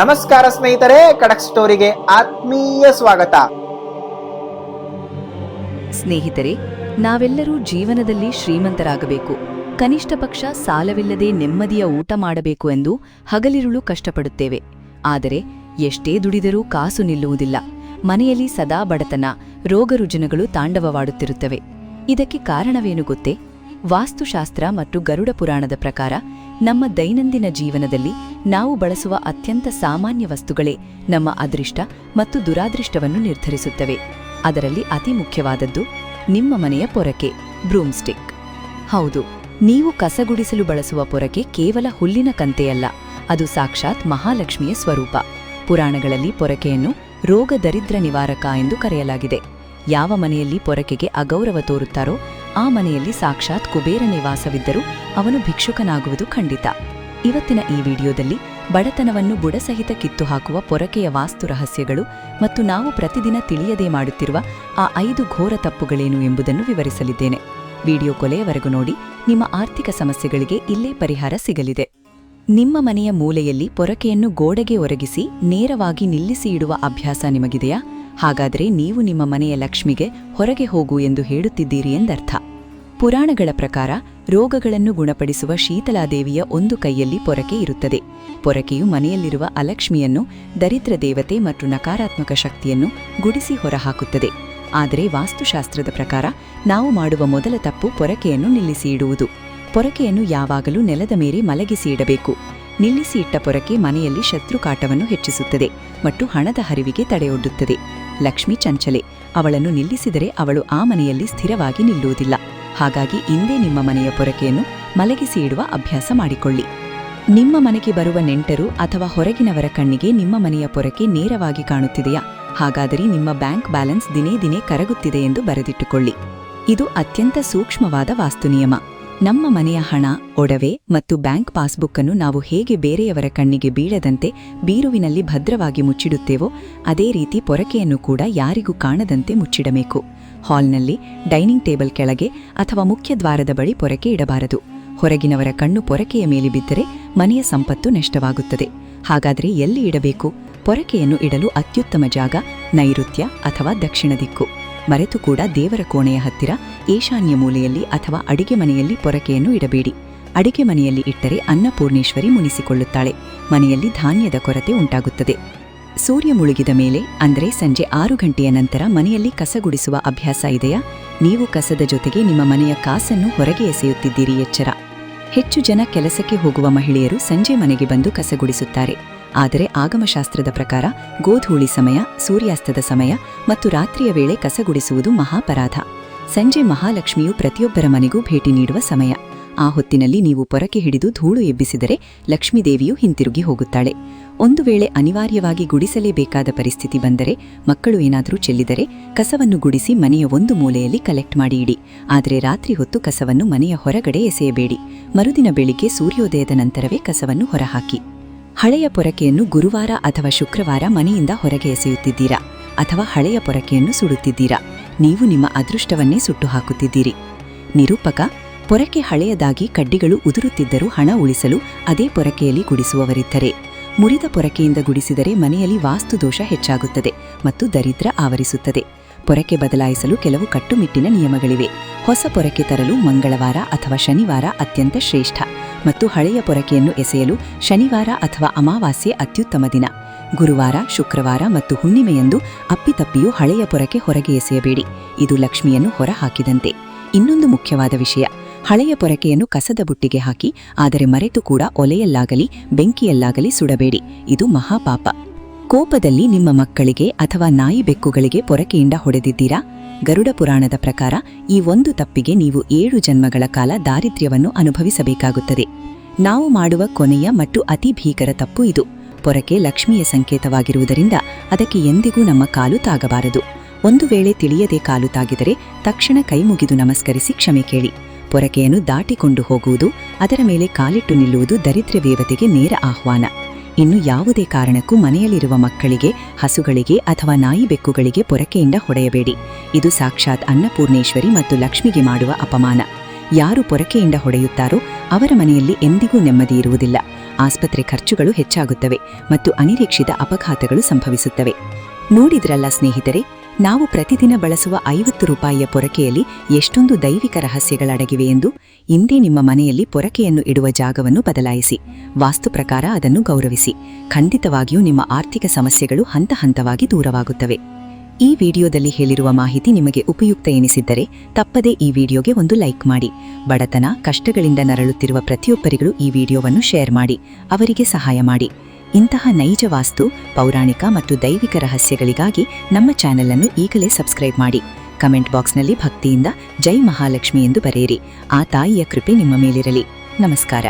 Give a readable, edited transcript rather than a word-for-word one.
ನಮಸ್ಕಾರ ಸ್ನೇಹಿತರೆ, ಖಡಕ್ ಸ್ಟೋರಿಗೆ ಆತ್ಮೀಯ ಸ್ವಾಗತ. ಸ್ನೇಹಿತರೆ, ನಾವೆಲ್ಲರೂ ಜೀವನದಲ್ಲಿ ಶ್ರೀಮಂತರಾಗಬೇಕು, ಕನಿಷ್ಠ ಪಕ್ಷ ಸಾಲವಿಲ್ಲದೆ ನೆಮ್ಮದಿಯ ಊಟ ಮಾಡಬೇಕು ಎಂದು ಹಗಲಿರುಳು ಕಷ್ಟಪಡುತ್ತೇವೆ. ಆದರೆ ಎಷ್ಟೇ ದುಡಿದರೂ ಕಾಸು ನಿಲ್ಲುವುದಿಲ್ಲ. ಮನೆಯಲ್ಲಿ ಸದಾ ಬಡತನ, ರೋಗರುಜಿನಗಳು ತಾಂಡವವಾಡುತ್ತಿರುತ್ತವೆ. ಇದಕ್ಕೆ ಕಾರಣವೇನು ಗೊತ್ತೇ? ವಾಸ್ತುಶಾಸ್ತ್ರ ಮತ್ತು ಗರುಡ ಪುರಾಣದ ಪ್ರಕಾರ ನಮ್ಮ ದೈನಂದಿನ ಜೀವನದಲ್ಲಿ ನಾವು ಬಳಸುವ ಅತ್ಯಂತ ಸಾಮಾನ್ಯ ವಸ್ತುಗಳೇ ನಮ್ಮ ಅದೃಷ್ಟ ಮತ್ತು ದುರಾದೃಷ್ಟವನ್ನು ನಿರ್ಧರಿಸುತ್ತವೆ. ಅದರಲ್ಲಿ ಅತಿ ಮುಖ್ಯವಾದದ್ದು ನಿಮ್ಮ ಮನೆಯ ಪೊರಕೆ, ಬ್ರೂಮ್ಸ್ಟಿಕ್. ಹೌದು, ನೀವು ಕಸಗುಡಿಸಲು ಬಳಸುವ ಪೊರಕೆ ಕೇವಲ ಹುಲ್ಲಿನ ಕಂತೆಯಲ್ಲ, ಅದು ಸಾಕ್ಷಾತ್ ಮಹಾಲಕ್ಷ್ಮಿಯ ಸ್ವರೂಪ. ಪುರಾಣಗಳಲ್ಲಿ ಪೊರಕೆಯನ್ನು ರೋಗ ದರಿದ್ರ ನಿವಾರಕ ಎಂದು ಕರೆಯಲಾಗಿದೆ. ಯಾವ ಮನೆಯಲ್ಲಿ ಪೊರಕೆಗೆ ಅಗೌರವ ತೋರುತ್ತಾರೋ ಆ ಮನೆಯಲ್ಲಿ ಸಾಕ್ಷಾತ್ ಕುಬೇರ ನಿವಾಸವಿದ್ದರೂ ಅವನು ಭಿಕ್ಷುಕನಾಗುವುದು ಖಂಡಿತ. ಇವತ್ತಿನ ಈ ವಿಡಿಯೋದಲ್ಲಿ ಬಡತನವನ್ನು ಬುಡಸಹಿತ ಕಿತ್ತು ಹಾಕುವ ಪೊರಕೆಯ ವಾಸ್ತು ರಹಸ್ಯಗಳು ಮತ್ತು ನಾವು ಪ್ರತಿದಿನ ತಿಳಿಯದೇ ಮಾಡುತ್ತಿರುವ ಆ 5 ಘೋರ ತಪ್ಪುಗಳೇನು ಎಂಬುದನ್ನು ವಿವರಿಸಲಿದ್ದೇನೆ. ವಿಡಿಯೋ ಕೊನೆಯವರೆಗೂ ನೋಡಿ, ನಿಮ್ಮ ಆರ್ಥಿಕ ಸಮಸ್ಯೆಗಳಿಗೆ ಇಲ್ಲೇ ಪರಿಹಾರ ಸಿಗಲಿದೆ. ನಿಮ್ಮ ಮನೆಯ ಮೂಲೆಯಲ್ಲಿ ಪೊರಕೆಯನ್ನು ಗೋಡೆಗೆ ಒರಗಿಸಿ ನೇರವಾಗಿ ನಿಲ್ಲಿಸಿ ಇಡುವ ಅಭ್ಯಾಸ ನಿಮಗಿದೆಯಾ? ಹಾಗಾದರೆ ನೀವು ನಿಮ್ಮ ಮನೆಯ ಲಕ್ಷ್ಮಿಗೆ ಹೊರಗೆ ಹೋಗು ಎಂದು ಹೇಳುತ್ತಿದ್ದೀರಿ ಎಂದರ್ಥ. ಪುರಾಣಗಳ ಪ್ರಕಾರ ರೋಗಗಳನ್ನು ಗುಣಪಡಿಸುವ ಶೀತಲಾದೇವಿಯ ಒಂದು ಕೈಯಲ್ಲಿ ಪೊರಕೆ ಇರುತ್ತದೆ. ಪೊರಕೆಯು ಮನೆಯಲ್ಲಿರುವ ಅಲಕ್ಷ್ಮಿಯನ್ನು, ದರಿದ್ರ ದೇವತೆ ಮತ್ತು ನಕಾರಾತ್ಮಕ ಶಕ್ತಿಯನ್ನು ಗುಡಿಸಿ ಹೊರಹಾಕುತ್ತದೆ. ಆದರೆ ವಾಸ್ತುಶಾಸ್ತ್ರದ ಪ್ರಕಾರ ನಾವು ಮಾಡುವ ಮೊದಲ ತಪ್ಪು ಪೊರಕೆಯನ್ನು ನಿಲ್ಲಿಸಿ ಇಡುವುದು. ಪೊರಕೆಯನ್ನು ಯಾವಾಗಲೂ ನೆಲದ ಮೇಲೆ ಮಲಗಿಸಿ ಇಡಬೇಕು. ನಿಲ್ಲಿಸಿ ಇಟ್ಟ ಪೊರಕೆ ಮನೆಯಲ್ಲಿ ಶತ್ರುಕಾಟವನ್ನು ಹೆಚ್ಚಿಸುತ್ತದೆ ಮತ್ತು ಹಣದ ಹರಿವಿಗೆ ತಡೆಯೊಡ್ಡುತ್ತದೆ. ಲಕ್ಷ್ಮಿ ಚಂಚಲೆ, ಅವಳನ್ನು ನಿಲ್ಲಿಸಿದರೆ ಅವಳು ಆ ಮನೆಯಲ್ಲಿ ಸ್ಥಿರವಾಗಿ ನಿಲ್ಲುವುದಿಲ್ಲ. ಹಾಗಾಗಿ ಇಂದೇ ನಿಮ್ಮ ಮನೆಯ ಪೊರಕೆಯನ್ನು ಮಲಗಿಸಿ ಇಡುವ ಅಭ್ಯಾಸ ಮಾಡಿಕೊಳ್ಳಿ. ನಿಮ್ಮ ಮನೆಗೆ ಬರುವ ನೆಂಟರು ಅಥವಾ ಹೊರಗಿನವರ ಕಣ್ಣಿಗೆ ನಿಮ್ಮ ಮನೆಯ ಪೊರಕೆ ನೇರವಾಗಿ ಕಾಣುತ್ತಿದೆಯಾ? ಹಾಗಾದರೆ ನಿಮ್ಮ ಬ್ಯಾಂಕ್ ಬ್ಯಾಲೆನ್ಸ್ ದಿನೇ ದಿನೇ ಕರಗುತ್ತಿದೆ ಎಂದು ಬರೆದಿಟ್ಟುಕೊಳ್ಳಿ. ಇದು ಅತ್ಯಂತ ಸೂಕ್ಷ್ಮವಾದ ವಾಸ್ತುನಿಯಮ. ನಮ್ಮ ಮನೆಯ ಹಣ, ಒಡವೆ ಮತ್ತು ಬ್ಯಾಂಕ್ ಪಾಸ್ಬುಕ್ ಅನ್ನು ನಾವು ಹೇಗೆ ಬೇರೆಯವರ ಕಣ್ಣಿಗೆ ಬೀಳದಂತೆ ಬೀರುವಿನಲ್ಲಿ ಭದ್ರವಾಗಿ ಮುಚ್ಚಿಡುತ್ತೇವೋ ಅದೇ ರೀತಿ ಪೊರಕೆಯನ್ನು ಕೂಡ ಯಾರಿಗೂ ಕಾಣದಂತೆ ಮುಚ್ಚಿಡಬೇಕು. ಹಾಲ್ನಲ್ಲಿ, ಡೈನಿಂಗ್ ಟೇಬಲ್ ಕೆಳಗೆ ಅಥವಾ ಮುಖ್ಯ ದ್ವಾರದ ಬಳಿ ಪೊರಕೆ ಇಡಬಾರದು. ಹೊರಗಿನವರ ಕಣ್ಣು ಪೊರಕೆಯ ಮೇಲೆ ಬಿದ್ದರೆ ಮನೆಯ ಸಂಪತ್ತು ನಷ್ಟವಾಗುತ್ತದೆ. ಹಾಗಾದರೆ ಎಲ್ಲಿ ಇಡಬೇಕು? ಪೊರಕೆಯನ್ನು ಇಡಲು ಅತ್ಯುತ್ತಮ ಜಾಗ ನೈಋತ್ಯ ಅಥವಾ ದಕ್ಷಿಣ ದಿಕ್ಕು. ಮರೆತು ಕೂಡ ದೇವರ ಕೋಣೆಯ ಹತ್ತಿರ, ಈಶಾನ್ಯ ಮೂಲೆಯಲ್ಲಿ ಅಥವಾ ಅಡಿಗೆ ಮನೆಯಲ್ಲಿ ಪೊರಕೆಯನ್ನು ಇಡಬೇಡಿ. ಅಡಿಗೆ ಮನೆಯಲ್ಲಿ ಇಟ್ಟರೆ ಅನ್ನಪೂರ್ಣೇಶ್ವರಿ ಮುನಿಸಿಕೊಳ್ಳುತ್ತಾಳೆ. ಮನೆಯಲ್ಲಿ ಧಾನ್ಯದ ಕೊರತೆ ಉಂಟಾಗುತ್ತದೆ. ಸೂರ್ಯ ಮುಳುಗಿದ ಮೇಲೆ, ಅಂದರೆ ಸಂಜೆ 6 ಗಂಟೆಯ ನಂತರ ಮನೆಯಲ್ಲಿ ಕಸಗುಡಿಸುವ ಅಭ್ಯಾಸ ಇದೆಯಾ? ನೀವು ಕಸದ ಜೊತೆಗೆ ನಿಮ್ಮ ಮನೆಯ ಕಾಸನ್ನು ಹೊರಗೆ ಎಸೆಯುತ್ತಿದ್ದೀರಿ, ಎಚ್ಚರ. ಹೆಚ್ಚು ಜನ ಕೆಲಸಕ್ಕೆ ಹೋಗುವ ಮಹಿಳೆಯರು ಸಂಜೆ ಮನೆಗೆ ಬಂದು ಕಸಗುಡಿಸುತ್ತಾರೆ. ಆದರೆ ಆಗಮಶಾಸ್ತ್ರದ ಪ್ರಕಾರ ಗೋಧೂಳಿ ಸಮಯ, ಸೂರ್ಯಾಸ್ತದ ಸಮಯ ಮತ್ತು ರಾತ್ರಿಯ ವೇಳೆ ಕಸಗುಡಿಸುವುದು ಮಹಾಪರಾಧ. ಸಂಜೆ ಮಹಾಲಕ್ಷ್ಮಿಯು ಪ್ರತಿಯೊಬ್ಬರ ಮನೆಗೂ ಭೇಟಿ ನೀಡುವ ಸಮಯ. ಆ ಹೊತ್ತಿನಲ್ಲಿ ನೀವು ಪೊರಕೆ ಹಿಡಿದು ಧೂಳು ಎಬ್ಬಿಸಿದರೆ ಲಕ್ಷ್ಮೀದೇವಿಯು ಹಿಂತಿರುಗಿ ಹೋಗುತ್ತಾಳೆ. ಒಂದು ವೇಳೆ ಅನಿವಾರ್ಯವಾಗಿ ಗುಡಿಸಲೇಬೇಕಾದ ಪರಿಸ್ಥಿತಿ ಬಂದರೆ, ಮಕ್ಕಳು ಏನಾದರೂ ಚೆಲ್ಲಿದರೆ ಕಸವನ್ನು ಗುಡಿಸಿ ಮನೆಯ ಒಂದು ಮೂಲೆಯಲ್ಲಿ ಕಲೆಕ್ಟ್ ಮಾಡಿ ಇಡಿ. ಆದರೆ ರಾತ್ರಿ ಹೊತ್ತು ಕಸವನ್ನು ಮನೆಯ ಹೊರಗಡೆ ಎಸೆಯಬೇಡಿ. ಮರುದಿನ ಬೆಳಿಗ್ಗೆ ಸೂರ್ಯೋದಯದ ನಂತರವೇ ಕಸವನ್ನು ಹೊರಹಾಕಿ. ಹಳೆಯ ಪೊರಕೆಯನ್ನು ಗುರುವಾರ ಅಥವಾ ಶುಕ್ರವಾರ ಮನೆಯಿಂದ ಹೊರಗೆ ಎಸೆಯುತ್ತಿದ್ದೀರಾ? ಅಥವಾ ಹಳೆಯ ಪೊರಕೆಯನ್ನು ಸುಡುತ್ತಿದ್ದೀರಾ? ನೀವು ನಿಮ್ಮ ಅದೃಷ್ಟವನ್ನೇ ಸುಟ್ಟು ಹಾಕುತ್ತಿದ್ದೀರಿ. ನಿರೂಪಕ, ಪೊರಕೆ ಹಳೆಯದಾಗಿ ಕಡ್ಡಿಗಳು ಉದುರುತ್ತಿದ್ದರೂ ಹಣ ಉಳಿಸಲು ಅದೇ ಪೊರಕೆಯಲ್ಲಿ ಗುಡಿಸುವವರಿದ್ದರೆ, ಮುರಿದ ಪೊರಕೆಯಿಂದ ಗುಡಿಸಿದರೆ ಮನೆಯಲ್ಲಿ ವಾಸ್ತುದೋಷ ಹೆಚ್ಚಾಗುತ್ತದೆ ಮತ್ತು ದರಿದ್ರ ಆವರಿಸುತ್ತದೆ. ಪೊರಕೆ ಬದಲಾಯಿಸಲು ಕೆಲವು ಕಟ್ಟುನಿಟ್ಟಿನ ನಿಯಮಗಳಿವೆ. ಹೊಸ ಪೊರಕೆ ತರಲು ಮಂಗಳವಾರ ಅಥವಾ ಶನಿವಾರ ಅತ್ಯಂತ ಶ್ರೇಷ್ಠ ಮತ್ತು ಹಳೆಯ ಪೊರಕೆಯನ್ನು ಎಸೆಯಲು ಶನಿವಾರ ಅಥವಾ ಅಮಾವಾಸ್ಯೆ ಅತ್ಯುತ್ತಮ ದಿನ. ಗುರುವಾರ, ಶುಕ್ರವಾರ ಮತ್ತು ಹುಣ್ಣಿಮೆಯಂದು ಅಪ್ಪಿತಪ್ಪಿಯೂ ಹಳೆಯ ಪೊರಕೆ ಹೊರಗೆ ಎಸೆಯಬೇಡಿ. ಇದು ಲಕ್ಷ್ಮಿಯನ್ನು ಹೊರಹಾಕಿದಂತೆ. ಇನ್ನೊಂದು ಮುಖ್ಯವಾದ ವಿಷಯ, ಹಳೆಯ ಪೊರಕೆಯನ್ನು ಕಸದ ಬುಟ್ಟಿಗೆ ಹಾಕಿ, ಆದರೆ ಮರೆತು ಕೂಡ ಒಲೆಯಲ್ಲಾಗಲಿ ಬೆಂಕಿಯಲ್ಲಾಗಲಿ ಸುಡಬೇಡಿ. ಇದು ಮಹಾಪಾಪ. ಕೋಪದಲ್ಲಿ ನಿಮ್ಮ ಮಕ್ಕಳಿಗೆ ಅಥವಾ ನಾಯಿ ಬೆಕ್ಕುಗಳಿಗೆ ಪೊರಕೆಯಿಂದ ಹೊಡೆದಿದ್ದೀರಾ? ಗರುಡ ಪುರಾಣದ ಪ್ರಕಾರ ಈ ಒಂದು ತಪ್ಪಿಗೆ ನೀವು 7 ಜನ್ಮಗಳ ಕಾಲ ದಾರಿದ್ರ್ಯವನ್ನು ಅನುಭವಿಸಬೇಕಾಗುತ್ತದೆ. ನಾವು ಮಾಡುವ ಕೊನೆಯ ಮತ್ತು ಅತಿ ಭೀಕರ ತಪ್ಪು ಇದು. ಪೊರಕೆ ಲಕ್ಷ್ಮಿಯ ಸಂಕೇತವಾಗಿರುವುದರಿಂದ ಅದಕ್ಕೆ ಎಂದಿಗೂ ನಮ್ಮ ಕಾಲು ತಾಗಬಾರದು. ಒಂದು ವೇಳೆ ತಿಳಿಯದೆ ಕಾಲು ತಾಗಿದರೆ ತಕ್ಷಣ ಕೈಮುಗಿದು ನಮಸ್ಕರಿಸಿ ಕ್ಷಮೆ ಕೇಳಿ. ಪೊರಕೆಯನ್ನು ದಾಟಿಕೊಂಡು ಹೋಗುವುದು, ಅದರ ಮೇಲೆ ಕಾಲಿಟ್ಟು ನಿಲ್ಲುವುದು ದರಿದ್ರ ದೇವತೆಗೆ ನೇರ ಆಹ್ವಾನ. ಇನ್ನು ಯಾವುದೇ ಕಾರಣಕ್ಕೂ ಮನೆಯಲ್ಲಿರುವ ಮಕ್ಕಳಿಗೆ, ಹಸುಗಳಿಗೆ ಅಥವಾ ನಾಯಿ ಬೆಕ್ಕುಗಳಿಗೆ ಪೊರಕೆಯಿಂದ ಹೊಡೆಯಬೇಡಿ. ಇದು ಸಾಕ್ಷಾತ್ ಅನ್ನಪೂರ್ಣೇಶ್ವರಿ ಮತ್ತು ಲಕ್ಷ್ಮಿಗೆ ಮಾಡುವ ಅಪಮಾನ. ಯಾರು ಪೊರಕೆಯಿಂದ ಹೊಡೆಯುತ್ತಾರೋ ಅವರ ಮನೆಯಲ್ಲಿ ಎಂದಿಗೂ ನೆಮ್ಮದಿ ಇರುವುದಿಲ್ಲ. ಆಸ್ಪತ್ರೆ ಖರ್ಚುಗಳು ಹೆಚ್ಚಾಗುತ್ತವೆ ಮತ್ತು ಅನಿರೀಕ್ಷಿತ ಅಪಘಾತಗಳು ಸಂಭವಿಸುತ್ತವೆ. ನೋಡಿದ್ರಲ್ಲ ಸ್ನೇಹಿತರೆ, ನಾವು ಪ್ರತಿದಿನ ಬಳಸುವ 50 ರೂಪಾಯಿಯ ಪೊರಕೆಯಲ್ಲಿ ಎಷ್ಟೊಂದು ದೈವಿಕ ರಹಸ್ಯಗಳಡಗಿವೆ ಎಂದು. ಇಂದೇ ನಿಮ್ಮ ಮನೆಯಲ್ಲಿ ಪೊರಕೆಯನ್ನು ಇಡುವ ಜಾಗವನ್ನು ಬದಲಾಯಿಸಿ, ವಾಸ್ತು ಪ್ರಕಾರ ಅದನ್ನು ಗೌರವಿಸಿ. ಖಂಡಿತವಾಗಿಯೂ ನಿಮ್ಮ ಆರ್ಥಿಕ ಸಮಸ್ಯೆಗಳು ಹಂತ ಹಂತವಾಗಿ ದೂರವಾಗುತ್ತವೆ. ಈ ವಿಡಿಯೋದಲ್ಲಿ ಹೇಳಿರುವ ಮಾಹಿತಿ ನಿಮಗೆ ಉಪಯುಕ್ತ ಎನಿಸಿದ್ದರೆ ತಪ್ಪದೇ ಈ ವಿಡಿಯೋಗೆ ಒಂದು ಲೈಕ್ ಮಾಡಿ. ಬಡತನ, ಕಷ್ಟಗಳಿಂದ ನರಳುತ್ತಿರುವ ಪ್ರತಿಯೊಬ್ಬರಿಗೂ ಈ ವಿಡಿಯೋವನ್ನು ಶೇರ್ ಮಾಡಿ, ಅವರಿಗೆ ಸಹಾಯ ಮಾಡಿ. ಇಂತಹ ನೈಜ ವಾಸ್ತು, ಪೌರಾಣಿಕ ಮತ್ತು ದೈವಿಕ ರಹಸ್ಯಗಳಿಗಾಗಿ ನಮ್ಮ ಚಾನೆಲ್ ಅನ್ನು ಈಗಲೇ ಸಬ್ಸ್ಕ್ರೈಬ್ ಮಾಡಿ. ಕಮೆಂಟ್ ಬಾಕ್ಸ್ನಲ್ಲಿ ಭಕ್ತಿಯಿಂದ ಜೈ ಮಹಾಲಕ್ಷ್ಮಿ ಎಂದು ಬರೆಯಿರಿ. ಆ ತಾಯಿಯ ಕೃಪೆ ನಿಮ್ಮ ಮೇಲಿರಲಿ. ನಮಸ್ಕಾರ.